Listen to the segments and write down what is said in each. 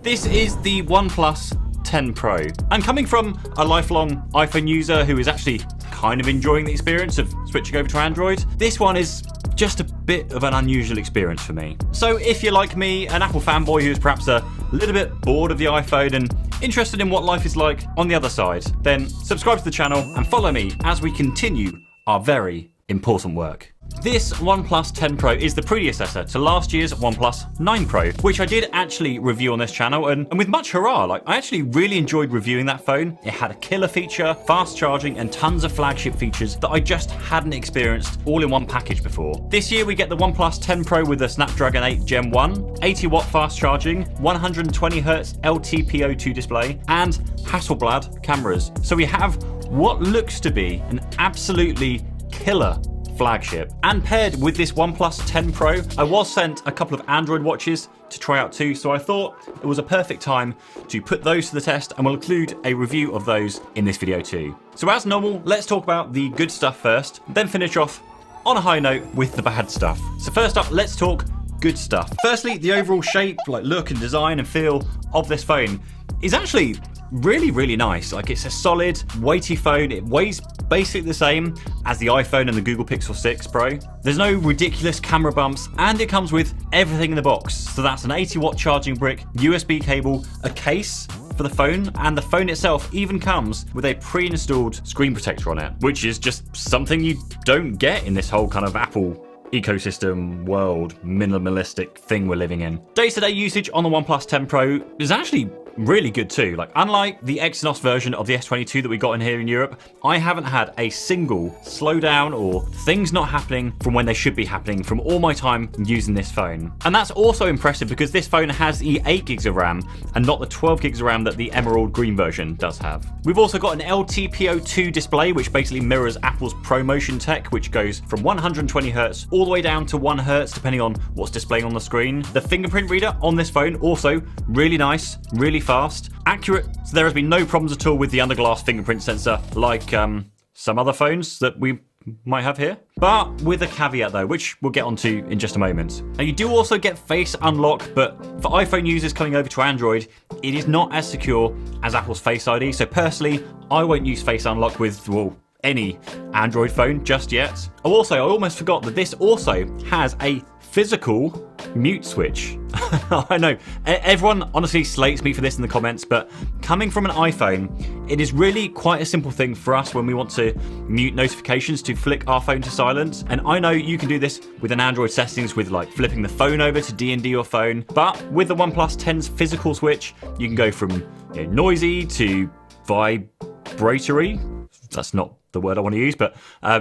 This is the OnePlus 10 Pro. And coming from a lifelong iPhone user who is actually kind of enjoying the experience of switching over to Android, this one is just a bit of an unusual experience for me. So if you're like me, an Apple fanboy who's perhaps a little bit bored of the iPhone and interested in what life is like on the other side, then subscribe to the channel and follow me as we continue our very important work. This OnePlus 10 Pro is the predecessor to last year's OnePlus 9 Pro, which I did actually review on this channel, and with much hurrah. I actually really enjoyed reviewing that phone. It had a killer feature, fast charging, and tons of flagship features that I just hadn't experienced all in one package before. This year we get the OnePlus 10 Pro with the Snapdragon 8 Gen 1, 80 watt fast charging, 120Hz LTPO2 display, and Hasselblad cameras. So we have what looks to be an absolutely killer flagship. And paired with this OnePlus 10 Pro, I was sent a couple of Android watches to try out too, so I thought it was a perfect time to put those to the test, and we'll include a review of those in this video too. So as normal, let's talk about the good stuff first, then finish off on a high note with the bad stuff. So first up, let's talk good stuff. Firstly, the overall shape, look and design and feel of this phone is actually really nice. It's a solid, weighty phone. It weighs basically the same as the iPhone and the Google Pixel 6 Pro. There's no ridiculous camera bumps, and it comes with everything in the box. So that's an 80 watt charging brick, USB cable, a case for the phone, and the phone itself even comes with a pre-installed screen protector on it, which is just something you don't get in this whole kind of Apple ecosystem world, minimalistic thing we're living in. Day-to-day usage on the OnePlus 10 Pro is actually really good too. Unlike the Exynos version of the S22 that we got in here in Europe, I haven't had a single slowdown or things not happening from when they should be happening from all my time using this phone. And that's also impressive because this phone has the 8 gigs of RAM and not the 12 gigs of RAM that the Emerald Green version does have. We've also got an LTPO2 display, which basically mirrors Apple's ProMotion tech, which goes from 120Hz all the way down to 1Hz depending on what's displaying on the screen. The fingerprint reader on this phone also really nice, really fast, accurate, so there has been no problems at all with the under-glass fingerprint sensor like some other phones that we might have here. But with a caveat though, which we'll get onto in just a moment. Now you do also get Face Unlock, but for iPhone users coming over to Android, it is not as secure as Apple's Face ID. So personally, I won't use Face Unlock with, well, any Android phone just yet. Oh, also, I almost forgot that this also has a physical mute switch. I know, everyone honestly slates me for this in the comments, but coming from an iPhone, it is really quite a simple thing for us when we want to mute notifications to flick our phone to silent. And I know you can do this with an Android settings with flipping the phone over to D&D your phone, but with the OnePlus 10's physical switch, you can go from noisy to vibratory. That's not the word I want to use, but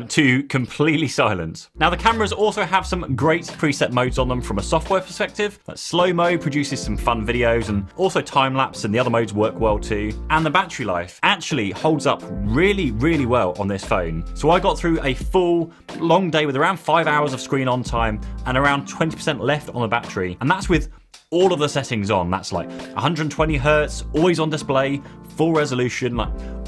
to completely silent. Now the cameras also have some great preset modes on them from a software perspective. Slow mode produces some fun videos, and also time lapse and the other modes work well too. And the battery life actually holds up really well on this phone. So I got through a full long day with around 5 hours of screen on time and around 20% left on the battery. And that's with all of the settings on. That's 120Hz, always on display, full resolution,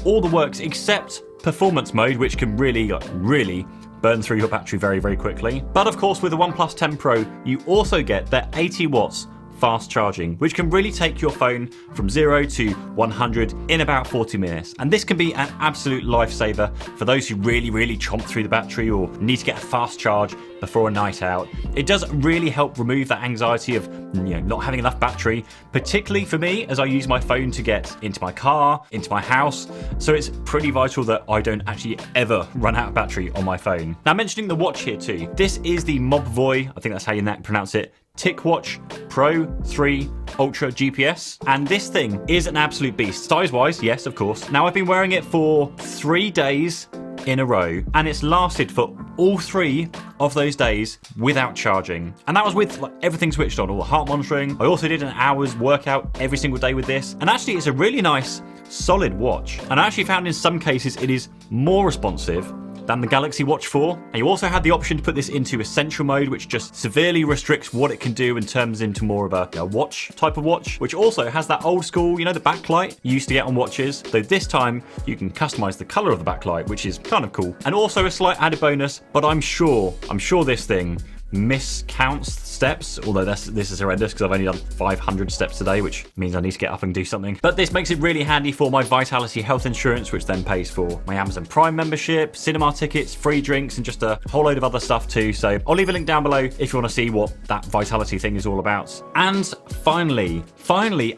all the works except performance mode, which can really burn through your battery very quickly. But of course, with the OnePlus 10 Pro, you also get that 80 watts fast charging, which can really take your phone from 0 to 100 in about 40 minutes. And this can be an absolute lifesaver for those who really chomp through the battery or need to get a fast charge before a night out. It does really help remove that anxiety of not having enough battery, particularly for me as I use my phone to get into my car, into my house. So it's pretty vital that I don't actually ever run out of battery on my phone. Now mentioning the watch here too, this is the Mobvoi, I think that's how you pronounce it, TicWatch Pro 3 Ultra GPS, and this thing is an absolute beast. Size-wise, yes, of course. Now I've been wearing it for 3 days in a row, and it's lasted for all 3 of those days without charging. And that was with everything switched on, all the heart monitoring. I also did an hour's workout every single day with this, and actually it's a really nice, solid watch. And I actually found in some cases it is more responsive than the Galaxy Watch 4. And you also had the option to put this into essential mode, which just severely restricts what it can do and turns into more of a watch type of watch, which also has that old school, the backlight you used to get on watches. Though this time you can customize the color of the backlight, which is kind of cool. And also a slight added bonus, but I'm sure this thing miscounts steps, although this is horrendous because I've only done 500 steps today, which means I need to get up and do something. But this makes it really handy for my Vitality health insurance, which then pays for my Amazon Prime membership, cinema tickets, free drinks, and just a whole load of other stuff too. So I'll leave a link down below if you want to see what that Vitality thing is all about. And finally,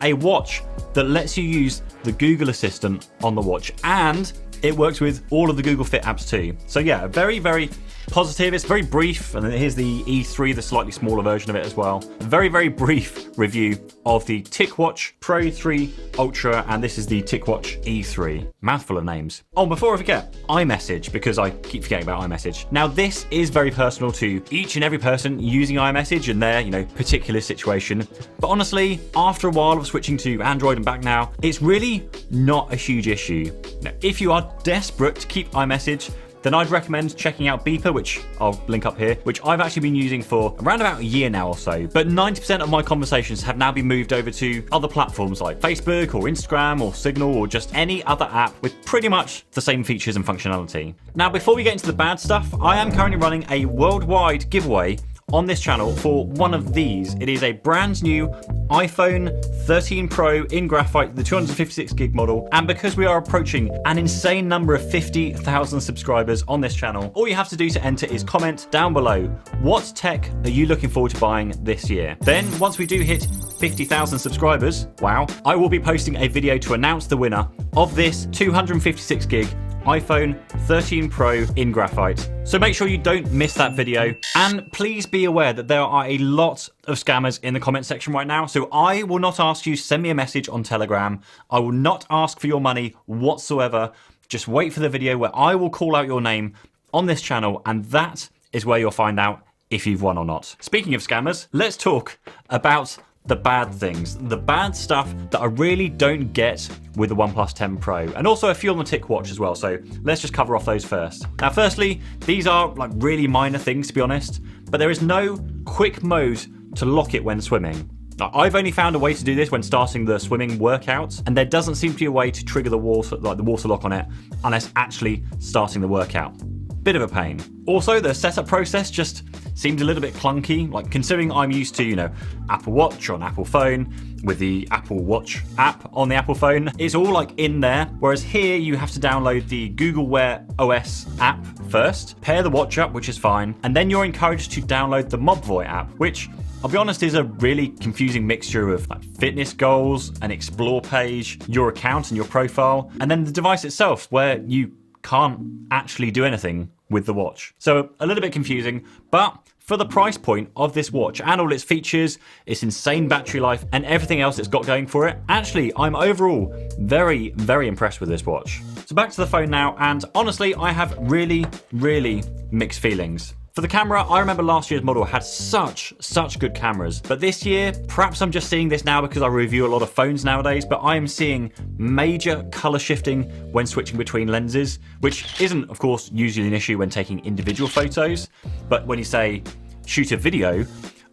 a watch that lets you use the Google Assistant on the watch, and it works with all of the Google Fit apps too. So yeah, very, very positive. It's very brief, and here's the E3, the slightly smaller version of it as well. A very, very brief review of the TicWatch Pro 3 Ultra, and this is the TicWatch E3. Mouthful of names. Oh, before I forget, iMessage, because I keep forgetting about iMessage. Now, this is very personal to each and every person using iMessage and their, particular situation. But honestly, after a while of switching to Android and back now, it's really not a huge issue. Now, if you are desperate to keep iMessage, then I'd recommend checking out Beeper, which I'll link up here, which I've actually been using for around about a year now or so. But 90% of my conversations have now been moved over to other platforms like Facebook or Instagram or Signal or just any other app with pretty much the same features and functionality. Now, before we get into the bad stuff, I am currently running a worldwide giveaway on this channel for one of these. It is a brand new iPhone 13 Pro in graphite, the 256 gig model. And because we are approaching an insane number of 50,000 subscribers on this channel, all you have to do to enter is comment down below, what tech are you looking forward to buying this year? Then once we do hit 50,000 subscribers, wow, I will be posting a video to announce the winner of this 256 gig iPhone 13 Pro in graphite. So make sure you don't miss that video. And please be aware that there are a lot of scammers in the comment section right now. So I will not ask you to send me a message on Telegram. I will not ask for your money whatsoever. Just wait for the video where I will call out your name on this channel, and that is where you'll find out if you've won or not. Speaking of scammers, let's talk about the bad things, the bad stuff that I really don't get with the OnePlus 10 Pro, and also a few on the TicWatch as well. So let's just cover off those first. Now, firstly, these are like really minor things to be honest, but there is no quick mode to lock it when swimming. Now, I've only found a way to do this when starting the swimming workout, and there doesn't seem to be a way to trigger the water lock on it unless actually starting the workout. Bit of a pain. Also, the setup process just seemed a little bit clunky, like considering I'm used to, Apple Watch on Apple phone with the Apple Watch app on the Apple phone. It's all like in there, whereas here you have to download the Google Wear OS app first, pair the watch up, which is fine, and then you're encouraged to download the Mobvoi app, which I'll be honest is a really confusing mixture of like fitness goals, an explore page, your account and your profile, and then the device itself where you can't actually do anything with the watch. So a little bit confusing, but for the price point of this watch and all its features, its insane battery life and everything else it's got going for it, actually I'm overall very, very impressed with this watch. So back to the phone now, and honestly I have really, really mixed feelings. For the camera, I remember last year's model had such good cameras, but this year, perhaps I'm just seeing this now because I review a lot of phones nowadays, but I am seeing major color shifting when switching between lenses, which isn't, of course, usually an issue when taking individual photos, but when you say shoot a video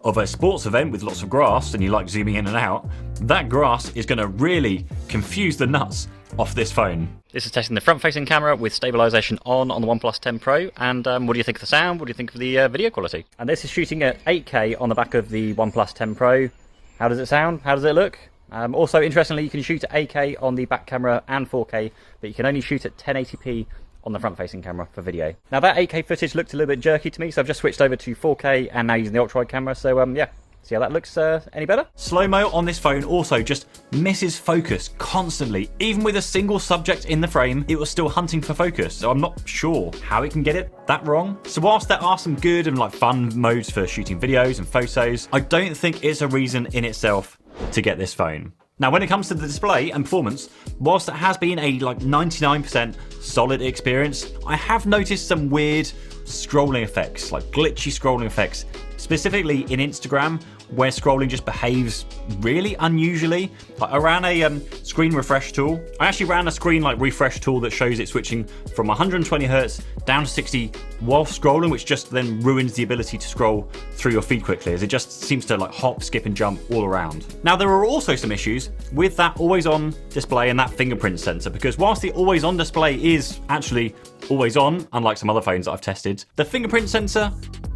of a sports event with lots of grass and you like zooming in and out, that grass is going to really confuse the nuts off this phone. This is testing the front-facing camera with stabilization on the OnePlus 10 Pro, and what do you think of the sound? What do you think of the video quality? And this is shooting at 8K on the back of the OnePlus 10 Pro. How does it sound? How does it look? Also, interestingly, you can shoot at 8K on the back camera and 4K, but you can only shoot at 1080p on the front-facing camera for video. Now, that 8K footage looked a little bit jerky to me, so I've just switched over to 4K and now using the ultra-wide camera, so yeah. See how that looks any better? Slow-mo on this phone also just misses focus constantly. Even with a single subject in the frame, it was still hunting for focus. So I'm not sure how it can get it that wrong. So whilst there are some good and fun modes for shooting videos and photos, I don't think it's a reason in itself to get this phone. Now, when it comes to the display and performance, whilst it has been a 99% solid experience, I have noticed some weird scrolling effects, glitchy scrolling effects, specifically in Instagram, where scrolling just behaves really unusually. I ran a screen refresh tool. I actually ran a screen refresh tool that shows it switching from 120 Hz down to 60 while scrolling, which just then ruins the ability to scroll through your feed quickly, as it just seems to hop, skip and jump all around. Now, there are also some issues with that always on display and that fingerprint sensor, because whilst the always on display is actually always on, unlike some other phones that I've tested, the fingerprint sensor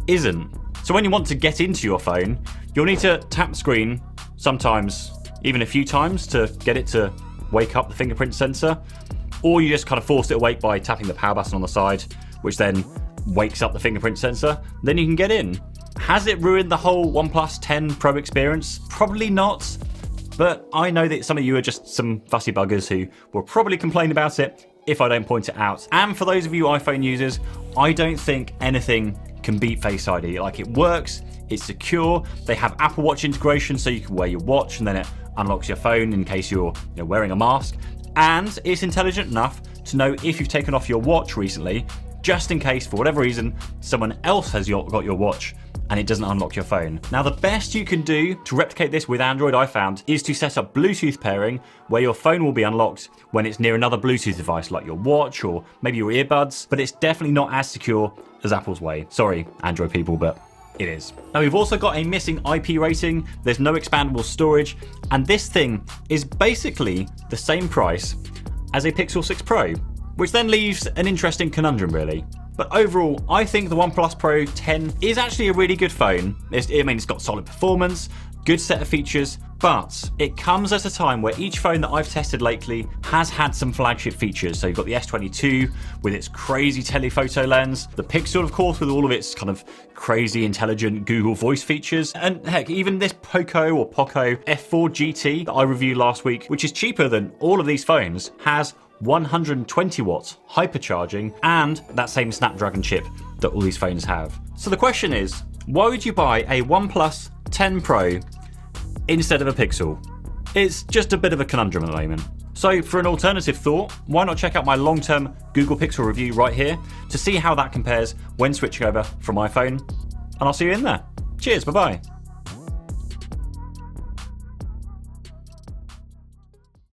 isn't. So when you want to get into your phone, you'll need to tap the screen, sometimes even a few times, to get it to wake up the fingerprint sensor. Or you just kind of force it awake by tapping the power button on the side, which then wakes up the fingerprint sensor. Then you can get in. Has it ruined the whole OnePlus 10 Pro experience? Probably not. But I know that some of you are just some fussy buggers who will probably complain about it if I don't point it out. And for those of you iPhone users, I don't think anything can beat Face ID. Like, it works, it's secure, they have Apple Watch integration so you can wear your watch and then it unlocks your phone in case you're wearing a mask. And it's intelligent enough to know if you've taken off your watch recently, just in case for whatever reason someone else has got your watch and it doesn't unlock your phone. Now, the best you can do to replicate this with Android, I found, is to set up Bluetooth pairing where your phone will be unlocked when it's near another Bluetooth device like your watch or maybe your earbuds, but it's definitely not as secure as Apple's way. Sorry, Android people, but it is. Now, we've also got a missing IP rating, there's no expandable storage, and this thing is basically the same price as a Pixel 6 Pro, which then leaves an interesting conundrum, really. But overall, I think the OnePlus Pro 10 is actually a really good phone. It's got solid performance, good set of features, but it comes at a time where each phone that I've tested lately has had some flagship features. So you've got the S22 with its crazy telephoto lens, the Pixel, of course, with all of its kind of crazy intelligent Google Voice features, and heck, even this Poco F4 GT that I reviewed last week, which is cheaper than all of these phones, has 120 watts hypercharging and that same Snapdragon chip that all these phones have. So the question is, why would you buy a OnePlus 10 Pro instead of a Pixel? It's just a bit of a conundrum at the moment. So for an alternative thought, why not check out my long-term Google Pixel review right here to see how that compares when switching over from iPhone, and I'll see you in there. Cheers, bye-bye.